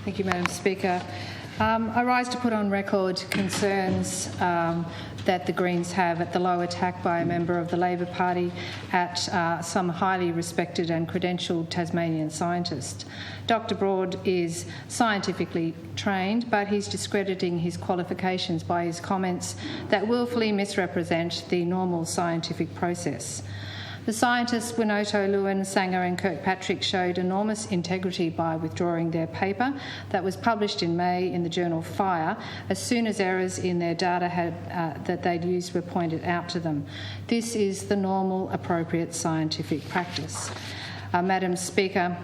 Thank you, Madam Speaker. I rise to put on record concerns that the Greens have at the low attack by a member of the Labor Party at some highly respected and credentialed Tasmanian scientist. Dr Broad is scientifically trained, but he's discrediting his qualifications by his comments that willfully misrepresent the normal scientific process. The scientists Winoto, Lewin, Sanger and Kirkpatrick showed enormous integrity by withdrawing their paper that was published in May in the journal Fire as soon as errors in their data that they'd used were pointed out to them. This is the normal, appropriate scientific practice. Madam Speaker,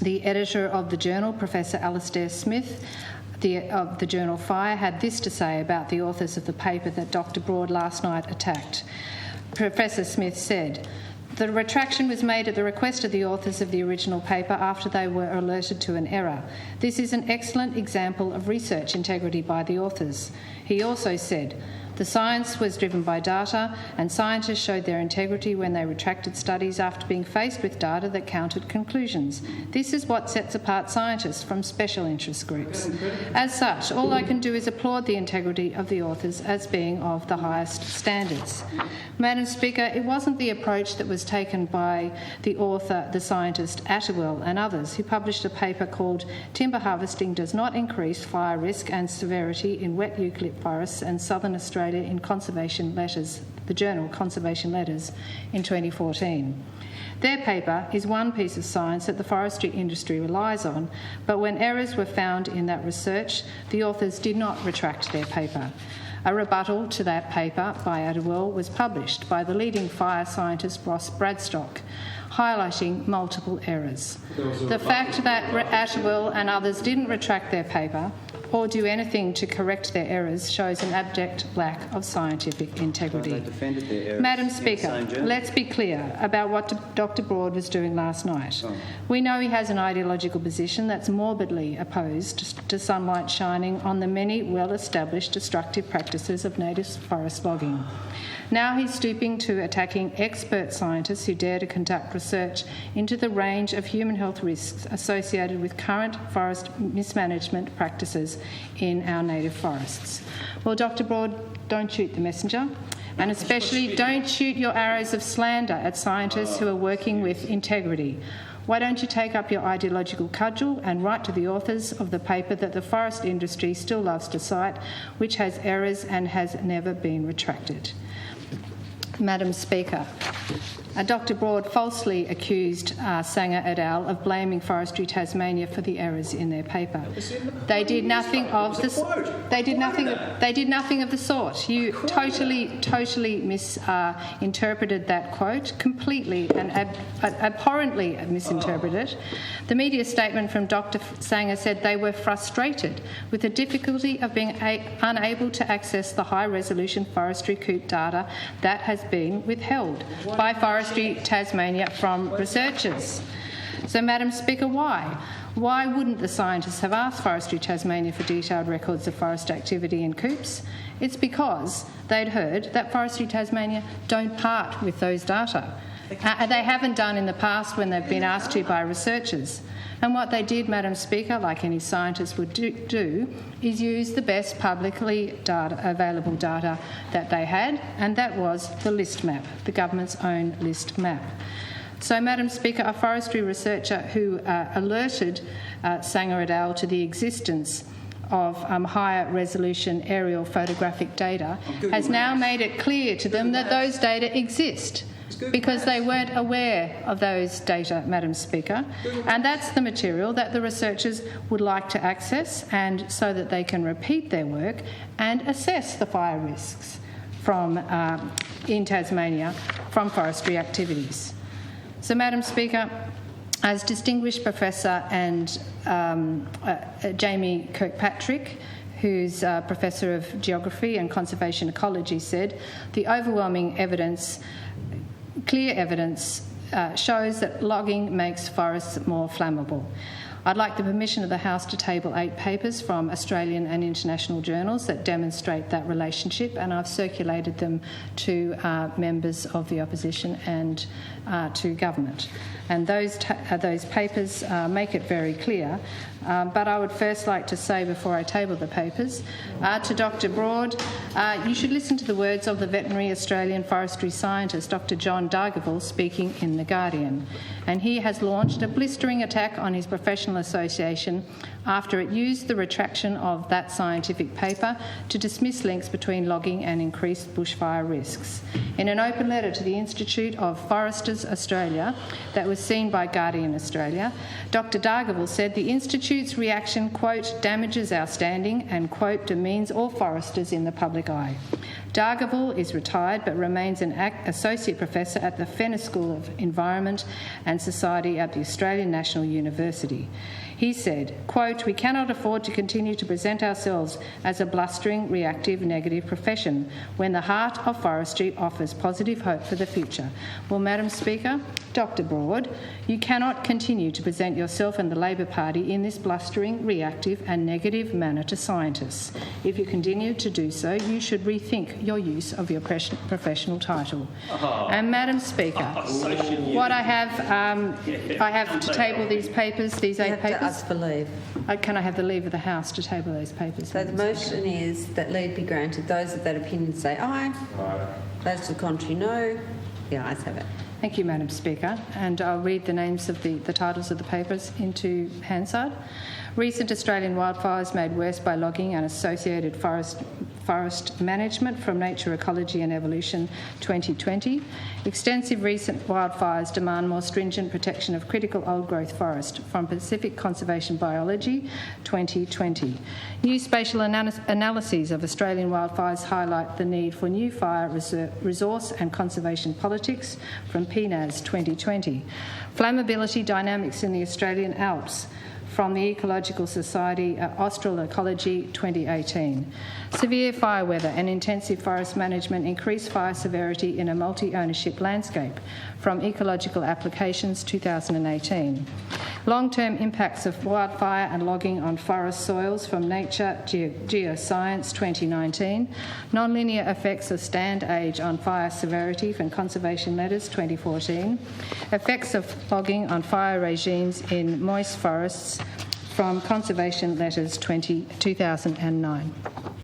the editor of the journal, Professor Alastair Smith, of the journal Fire, had this to say about the authors of the paper that Dr Broad last night attacked. Professor Smith said, "The retraction was made at the request of the authors of the original paper after they were alerted to an error. This is an excellent example of research integrity by the authors." He also said, "The science was driven by data, and scientists showed their integrity when they retracted studies after being faced with data that countered conclusions. This is what sets apart scientists from special interest groups. As such, all I can do is applaud the integrity of the authors as being of the highest standards." Madam Speaker, it wasn't the approach that was taken by the author, the scientist Attewell and others, who published a paper called "Timber Harvesting Does Not Increase Fire Risk and Severity in Wet Eucalypt Forests and Southern Australia" in Conservation Letters, the journal Conservation Letters, in 2014. Their paper is one piece of science that the forestry industry relies on, but when errors were found in that research, the authors did not retract their paper. A rebuttal to that paper by Adjournment was published by the leading fire scientist Ross Bradstock, highlighting multiple errors. The fact that Adjournment and others didn't retract their paper or do anything to correct their errors shows an abject lack of scientific integrity. Madam Speaker, let's be clear about what Dr Broad was doing last night. We know he has an ideological position that's morbidly opposed to sunlight shining on the many well-established destructive practices of native forest logging. Now he's stooping to attacking expert scientists who dare to conduct research into the range of human health risks associated with current forest mismanagement practices in our native forests. Well, Dr Broad, don't shoot the messenger, and especially don't shoot your arrows of slander at scientists who are working with integrity. Why don't you take up your ideological cudgel and write to the authors of the paper that the forest industry still loves to cite, which has errors and has never been retracted. Madam Speaker, Dr Broad falsely accused Sanger et al. Of blaming Forestry Tasmania for the errors in their paper. They did nothing of the sort. You totally misinterpreted that quote, completely and abhorrently misinterpreted it. The media statement from Dr Sanger said they were frustrated with the difficulty of being unable to access the high-resolution forestry COOP data that has been withheld by Forestry Tasmania from researchers. So, Madam Speaker, why? Why wouldn't the scientists have asked Forestry Tasmania for detailed records of forest activity in COOPs? It's because they'd heard that Forestry Tasmania don't part with those data. They haven't done in the past when they've been asked to by researchers. And what they did, Madam Speaker, like any scientist would do, is use the best publicly available data that they had, and that was the list map, the government's own list map. So, Madam Speaker, a forestry researcher who alerted Sanger et al. To the existence of higher resolution aerial photographic data has now made it clear to them that those data exist, because they weren't aware of those data, Madam Speaker, and that's the material that the researchers would like to access, and so that they can repeat their work and assess the fire risks in Tasmania from forestry activities. So, Madam Speaker, as distinguished Professor and Jamie Kirkpatrick, who's Professor of Geography and Conservation Ecology, said, the overwhelming evidence, clear evidence, shows that logging makes forests more flammable. I'd like the permission of the House to table 8 papers from Australian and international journals that demonstrate that relationship, and I've circulated them to members of the opposition and to government. And those papers make it very clear. But I would first like to say, before I table the papers, to Dr Broad, you should listen to the words of the veterinary Australian forestry scientist, Dr John Dargaville, speaking in The Guardian. And he has launched a blistering attack on his professional association after it used the retraction of that scientific paper to dismiss links between logging and increased bushfire risks. In an open letter to the Institute of Foresters Australia that was seen by Guardian Australia, Dr Dargaville said the Institute's reaction, quote, damages our standing and, quote, demeans all foresters in the public eye. Dargaville is retired but remains an associate professor at the Fenner School of Environment and Society at the Australian National University. He said, quote, we cannot afford to continue to present ourselves as a blustering, reactive, negative profession when the heart of forestry offers positive hope for the future. Well, Madam Speaker, Dr Broad, you cannot continue to present yourself and the Labor Party in this blustering, reactive and negative manner to scientists. If you continue to do so, you should rethink your use of your professional title. And Madam Speaker, what I have to table these papers, these 8 papers. Ask for leave. Can I have the leave of the House to table those papers? So the motion is that leave be granted. Those of that opinion say aye. Those to the contrary, no. The ayes have it. Thank you, Madam Speaker. And I'll read the names of the titles of the papers into Hansard. Recent Australian wildfires made worse by logging and associated forest management from Nature, Ecology and Evolution 2020. Extensive recent wildfires demand more stringent protection of critical old-growth forest from Pacific Conservation Biology 2020. New spatial analyses of Australian wildfires highlight the need for new fire resource and conservation politics from PNAS 2020. Flammability dynamics in the Australian Alps from the Ecological Society Austral Ecology 2018. Severe fire weather and intensive forest management increase fire severity in a multi-ownership landscape from Ecological Applications 2018. Long-term impacts of wildfire and logging on forest soils from Nature Geoscience 2019. Non-linear effects of stand age on fire severity from Conservation Letters 2014. Effects of logging on fire regimes in moist forests from Conservation Letters 2009.